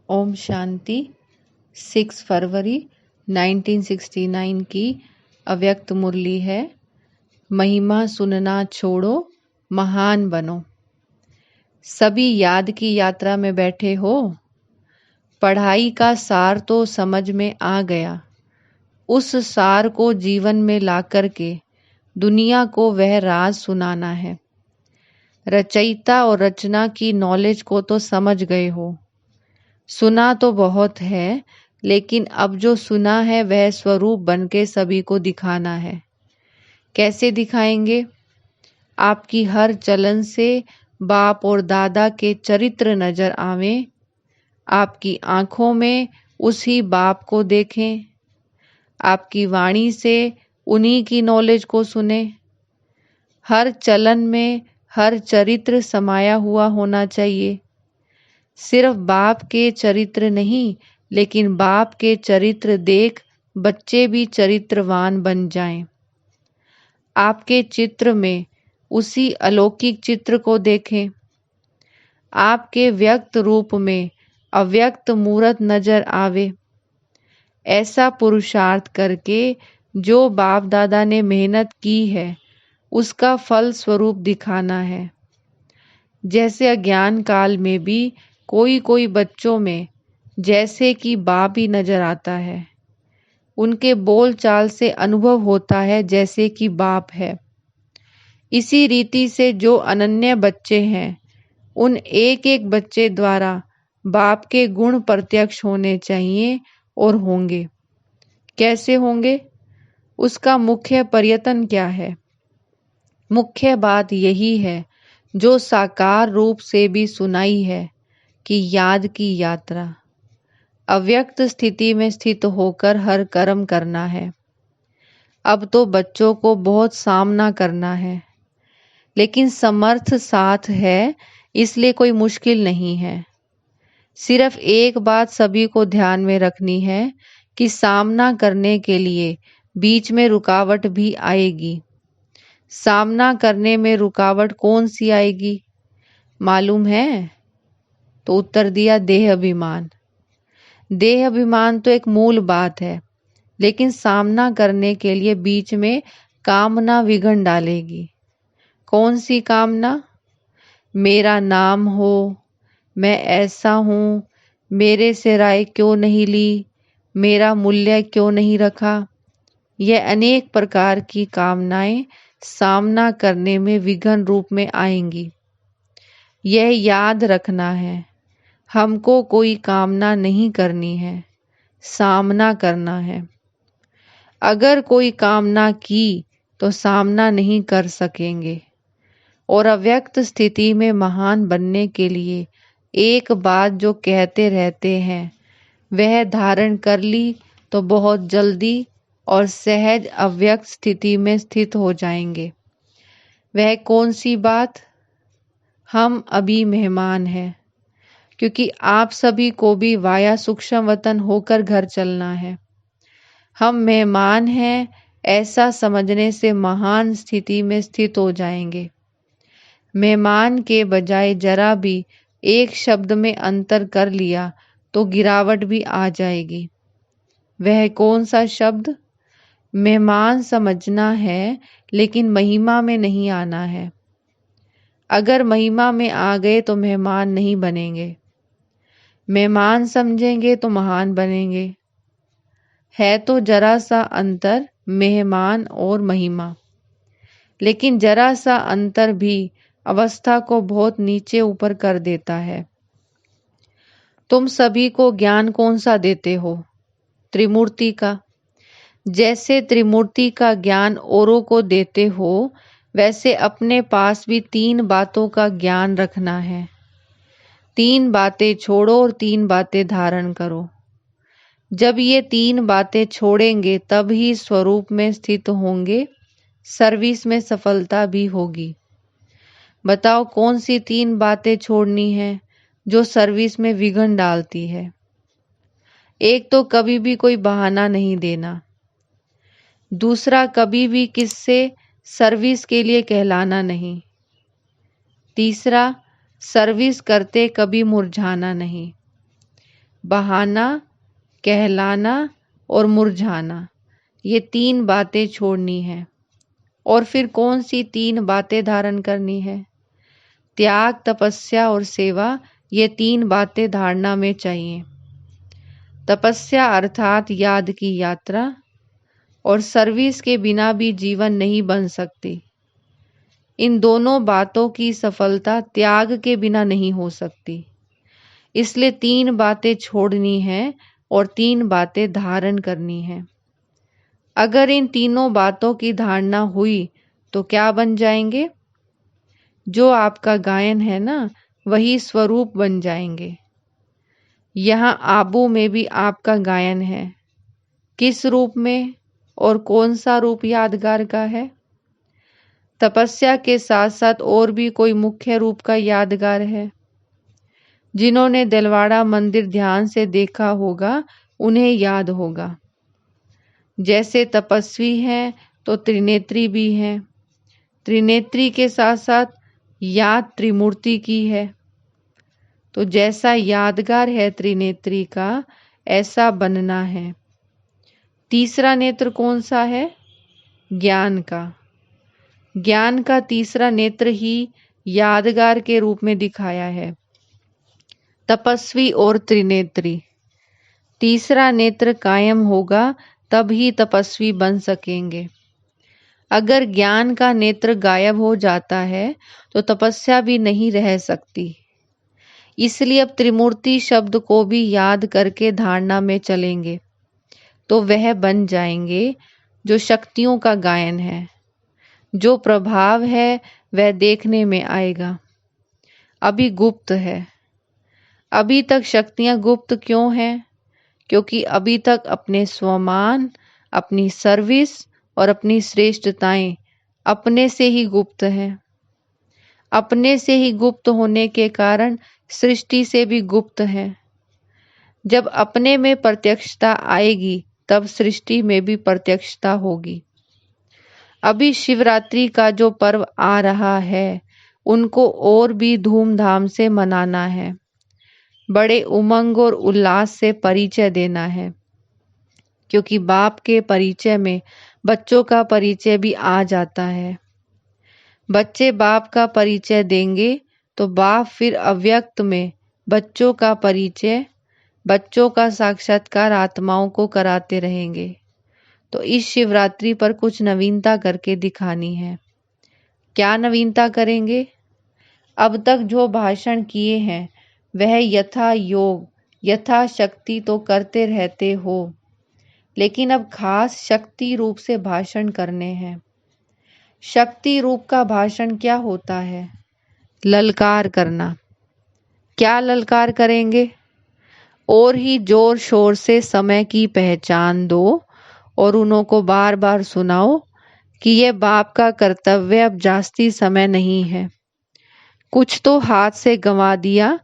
ओम शांति। 6 फरवरी 1969 की अव्यक्त मुरली है। महिमा सुनना छोड़ो, महान बनो। सभी याद की यात्रा में बैठे हो। पढ़ाई का सार तो समझ में आ गया। उस सार को जीवन में ला कर के दुनिया को वह राज सुनाना है। रचयिता और रचना की नॉलेज को तो समझ गए हो। सुना तो बहुत है, लेकिन अब जो सुना है वह स्वरूप बन के सभी को दिखाना है। कैसे दिखाएंगे? आपकी हर चलन से बाप और दादा के चरित्र नजर आवें। आपकी आंखों में उसी बाप को देखें। आपकी वाणी से उन्हीं की नॉलेज को सुने। हर चलन में हर चरित्र समाया हुआ होना चाहिए। सिर्फ बाप के चरित्र नहीं, लेकिन बाप के चरित्र देख बच्चे भी चरित्रवान बन जाएं। आपके चित्र में उसी अलौकिक चित्र को देखें। आपके व्यक्त रूप में अव्यक्त मूर्त नजर आवे। ऐसा पुरुषार्थ करके जो बाप दादा ने मेहनत की है उसका फल स्वरूप दिखाना है। जैसे अज्ञान काल में भी कोई कोई बच्चों में जैसे कि बाप ही नजर आता है। उनके बोल चाल से अनुभव होता है जैसे कि बाप है। इसी रीति से जो अनन्य बच्चे हैं उन एक एक बच्चे द्वारा बाप के गुण प्रत्यक्ष होने चाहिए और होंगे। कैसे होंगे? उसका मुख्य प्रयत्न क्या है? मुख्य बात यही है जो साकार रूप से भी सुनाई है कि याद की यात्रा। अव्यक्त स्थिति में स्थित होकर हर कर्म करना है। अब तो बच्चों को बहुत सामना करना है, लेकिन समर्थ साथ है, इसलिए कोई मुश्किल नहीं है। सिर्फ एक बात सभी को ध्यान में रखनी है कि सामना करने के लिए बीच में रुकावट भी आएगी। सामना करने में रुकावट कौन सी आएगी मालूम है? तो उत्तर दिया, देह अभिमान। देह अभिमान तो एक मूल बात है, लेकिन सामना करने के लिए बीच में कामना विघ्न डालेगी। कौन सी कामना? मेरा नाम हो, मैं ऐसा हूँ, मेरे से राय क्यों नहीं ली, मेरा मूल्य क्यों नहीं रखा। यह अनेक प्रकार की कामनाएं सामना करने में विघ्न रूप में आएंगी। यह याद रखना है, हमको कोई कामना नहीं करनी है, सामना करना है। अगर कोई कामना की तो सामना नहीं कर सकेंगे। और अव्यक्त स्थिति में महान बनने के लिए एक बात जो कहते रहते हैं वह धारण कर ली तो बहुत जल्दी और सहज अव्यक्त स्थिति में स्थित हो जाएंगे। वह कौन सी बात? हम अभी मेहमान हैं, क्योंकि आप सभी को भी वाया सूक्ष्म वतन होकर घर चलना है। हम मेहमान हैं ऐसा समझने से महान स्थिति में स्थित हो जाएंगे। मेहमान के बजाय जरा भी एक शब्द में अंतर कर लिया तो गिरावट भी आ जाएगी। वह कौन सा शब्द? मेहमान समझना है, लेकिन महिमा में नहीं आना है। अगर महिमा में आ गए तो मेहमान नहीं बनेंगे। मेहमान समझेंगे तो महान बनेंगे। है तो जरा सा अंतर मेहमान और महिमा, लेकिन जरा सा अंतर भी अवस्था को बहुत नीचे ऊपर कर देता है। तुम सभी को ज्ञान कौन सा देते हो? त्रिमूर्ति का। जैसे त्रिमूर्ति का ज्ञान औरों को देते हो, वैसे अपने पास भी 3 बातों का ज्ञान रखना है। 3 बातें छोड़ो और 3 बातें धारण करो। जब ये 3 बातें छोड़ेंगे तब ही स्वरूप में स्थित होंगे, सर्विस में सफलता भी होगी। बताओ कौन सी 3 बातें छोड़नी है जो सर्विस में विघ्न डालती है? एक तो कभी भी कोई बहाना नहीं देना। दूसरा, कभी भी किससे सर्विस के लिए कहलाना नहीं। तीसरा, सर्विस करते कभी मुरझाना नहीं। बहाना, कहलाना और मुरझाना, ये 3 बातें छोड़नी है। और फिर कौन सी 3 बातें धारण करनी है? त्याग, तपस्या और सेवा, ये 3 बातें धारणा में चाहिए। तपस्या अर्थात याद की यात्रा, और सर्विस के बिना भी जीवन नहीं बन सकती। इन दोनों बातों की सफलता त्याग के बिना नहीं हो सकती। इसलिए 3 बातें छोड़नी है और 3 बातें धारण करनी है। अगर इन तीनों बातों की धारणा हुई तो क्या बन जाएंगे? जो आपका गायन है ना, वही स्वरूप बन जाएंगे। यहाँ आबू में भी आपका गायन है। किस रूप में और कौन सा रूप यादगार का है? तपस्या के साथ साथ और भी कोई मुख्य रूप का यादगार है? जिन्होंने दिलवाड़ा मंदिर ध्यान से देखा होगा उन्हें याद होगा। जैसे तपस्वी हैं तो त्रिनेत्री भी हैं। त्रिनेत्री के साथ साथ याद त्रिमूर्ति की है। तो जैसा यादगार है त्रिनेत्री का, ऐसा बनना है। तीसरा नेत्र कौन सा है? ज्ञान का। ज्ञान का तीसरा नेत्र ही यादगार के रूप में दिखाया है। तपस्वी और त्रिनेत्री। तीसरा नेत्र कायम होगा तब ही तपस्वी बन सकेंगे। अगर ज्ञान का नेत्र गायब हो जाता है तो तपस्या भी नहीं रह सकती। इसलिए अब त्रिमूर्ति शब्द को भी याद करके धारणा में चलेंगे तो वह बन जाएंगे जो शक्तियों का गायन है। जो प्रभाव है वह देखने में आएगा। अभी गुप्त है। अभी तक शक्तियां गुप्त क्यों हैं? क्योंकि अभी तक अपने स्वमान, अपनी सर्विस और अपनी श्रेष्ठताएं अपने से ही गुप्त हैं। अपने से ही गुप्त होने के कारण सृष्टि से भी गुप्त है। जब अपने में प्रत्यक्षता आएगी तब सृष्टि में भी प्रत्यक्षता होगी। अभी शिवरात्रि का जो पर्व आ रहा है उनको और भी धूमधाम से मनाना है। बड़े उमंग और उल्लास से परिचय देना है, क्योंकि बाप के परिचय में बच्चों का परिचय भी आ जाता है। बच्चे बाप का परिचय देंगे तो बाप फिर अव्यक्त में बच्चों का परिचय, बच्चों का साक्षात्कार आत्माओं को कराते रहेंगे। तो इस शिवरात्रि पर कुछ नवीनता करके दिखानी है। क्या नवीनता करेंगे? अब तक जो भाषण किए हैं वह यथा योग, यथा शक्ति तो करते रहते हो, लेकिन अब खास शक्ति रूप से भाषण करने हैं। शक्ति रूप का भाषण क्या होता है? ललकार करना। क्या ललकार करेंगे? और ही जोर शोर से समय की पहचान दो और उनको बार बार सुनाओ कि यह बाप का कर्तव्य, अब जास्ती समय नहीं है। कुछ तो हाथ से गंवा दिया,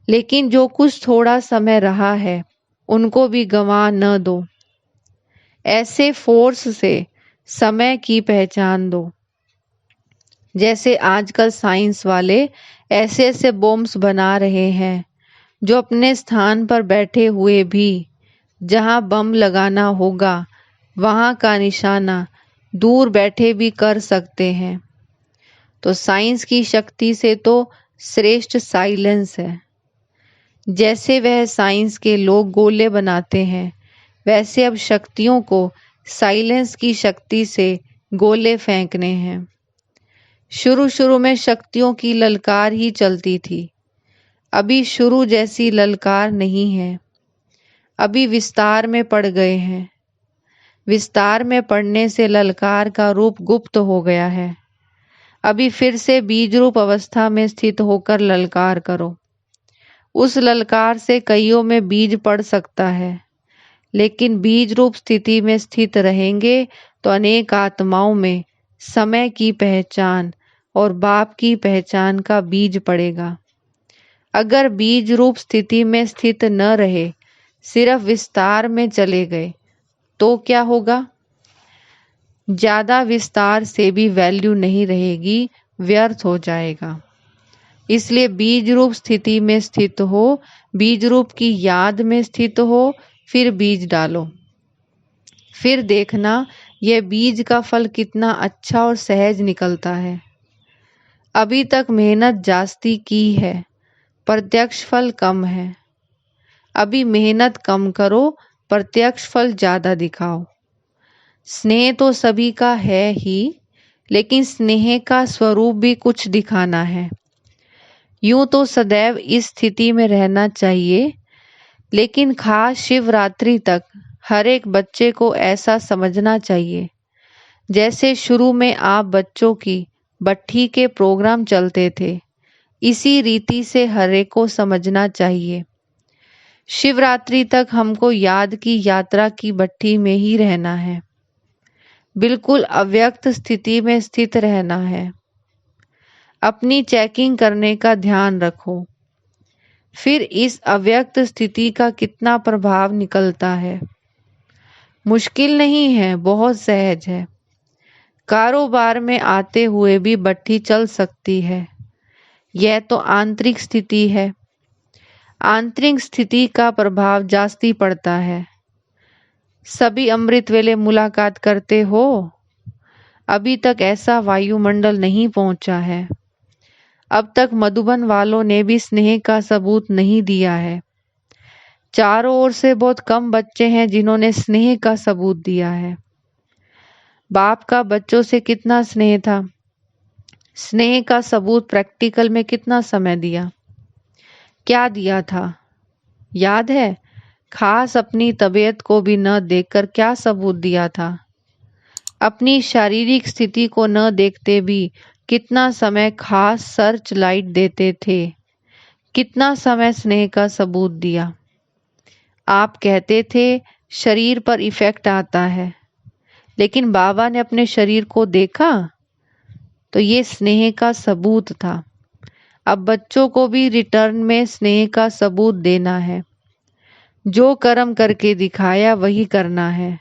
लेकिन जो कुछ थोड़ा समय रहा है उनको भी गंवा न दो। ऐसे फोर्स से समय की पहचान दो। जैसे आजकल साइंस वाले ऐसे ऐसे बॉम्ब्स बना रहे हैं जो अपने स्थान पर बैठे हुए भी जहां बम लगाना होगा वहां का निशाना दूर बैठे भी कर सकते हैं। तो साइंस की शक्ति से तो श्रेष्ठ साइलेंस है। जैसे वह साइंस के लोग गोले बनाते हैं, वैसे अब शक्तियों को साइलेंस की शक्ति से गोले फेंकने हैं। शुरू शुरू में शक्तियों की ललकार ही चलती थी। अभी शुरू जैसी ललकार नहीं है। अभी विस्तार में पड़ गए हैं। विस्तार में पड़ने से ललकार का रूप गुप्त हो गया है। अभी फिर से बीज रूप अवस्था में स्थित होकर ललकार करो। उस ललकार से कईयों में बीज पड़ सकता है, लेकिन बीज रूप स्थिति में स्थित रहेंगे तो अनेक आत्माओं में समय की पहचान और बाप की पहचान का बीज पड़ेगा। अगर बीज रूप स्थिति में स्थित न रहे, सिर्फ विस्तार में चले गए तो क्या होगा? ज्यादा विस्तार से भी वैल्यू नहीं रहेगी, व्यर्थ हो जाएगा। इसलिए बीज रूप स्थिति में स्थित हो, बीज रूप की याद में स्थित हो, फिर बीज डालो। फिर देखना यह बीज का फल कितना अच्छा और सहज निकलता है। अभी तक मेहनत जास्ती की है, प्रत्यक्ष फल कम है। अभी मेहनत कम करो, प्रत्यक्ष फल ज्यादा दिखाओ। स्नेह तो सभी का है ही, लेकिन स्नेह का स्वरूप भी कुछ दिखाना है। यूं तो सदैव इस स्थिति में रहना चाहिए, लेकिन खास शिवरात्रि तक हर एक बच्चे को ऐसा समझना चाहिए जैसे शुरू में आप बच्चों की बट्ठी के प्रोग्राम चलते थे। इसी रीति से हर एक को समझना चाहिए। शिवरात्रि तक हमको याद की यात्रा की बट्ठी में ही रहना है, बिल्कुल अव्यक्त स्थिति में स्थित रहना है। अपनी चेकिंग करने का ध्यान रखो। फिर इस अव्यक्त स्थिति का कितना प्रभाव निकलता है। मुश्किल नहीं है, बहुत सहज है। कारोबार में आते हुए भी बट्ठी चल सकती है। यह तो आंतरिक स्थिति है। आंतरिक स्थिति का प्रभाव जास्ती पड़ता है। सभी अमृत वेले मुलाकात करते हो? अभी तक ऐसा वायुमंडल नहीं पहुंचा है। अब तक मधुबन वालों ने भी स्नेह का सबूत नहीं दिया है। चारों ओर से बहुत कम बच्चे हैं जिन्होंने स्नेह का सबूत दिया है। बाप का बच्चों से कितना स्नेह था। स्नेह का सबूत प्रैक्टिकल में कितना समय दिया, क्या दिया था याद है? खास अपनी तबीयत को भी न देखकर क्या सबूत दिया था। अपनी शारीरिक स्थिति को न देखते भी कितना समय खास सर्च लाइट देते थे। कितना समय स्नेह का सबूत दिया। आप कहते थे शरीर पर इफेक्ट आता है, लेकिन बाबा ने अपने शरीर को देखा तो ये स्नेह का सबूत था। अब बच्चों को भी रिटर्न में स्नेह का सबूत देना है। जो कर्म करके दिखाया वही करना है।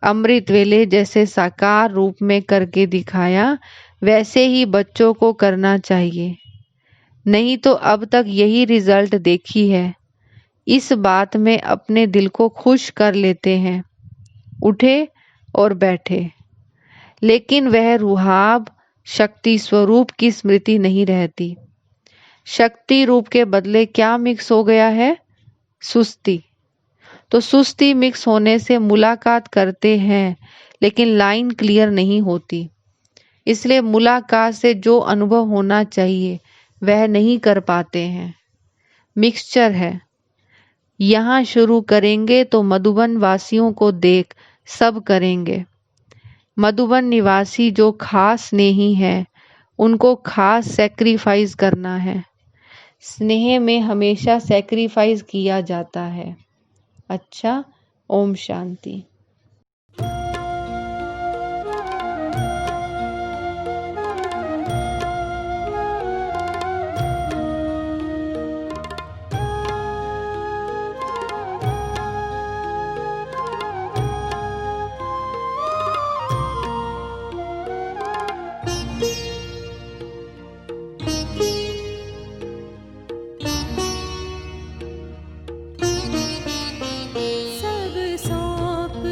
अमृत वेले जैसे साकार रूप में करके दिखाया, वैसे ही बच्चों को करना चाहिए। नहीं तो अब तक यही रिजल्ट देखी है। इस बात में अपने दिल को खुश कर लेते हैं, उठे और बैठे, लेकिन वह रुहाब शक्ति स्वरूप की स्मृति नहीं रहती। शक्ति रूप के बदले क्या मिक्स हो गया है? सुस्ती। तो सुस्ती मिक्स होने से मुलाकात करते हैं, लेकिन लाइन क्लियर नहीं होती। इसलिए मुलाकात से जो अनुभव होना चाहिए वह नहीं कर पाते हैं। मिक्सचर है। यहाँ शुरू करेंगे तो मधुबन वासियों को देख सब करेंगे। मधुबन निवासी जो खास स्नेही हैं, उनको खास सैक्रिफाइस करना है। स्नेह में हमेशा सैक्रिफाइस किया जाता है। अच्छा, ओम शांति। सब सौंप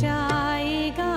जाएगा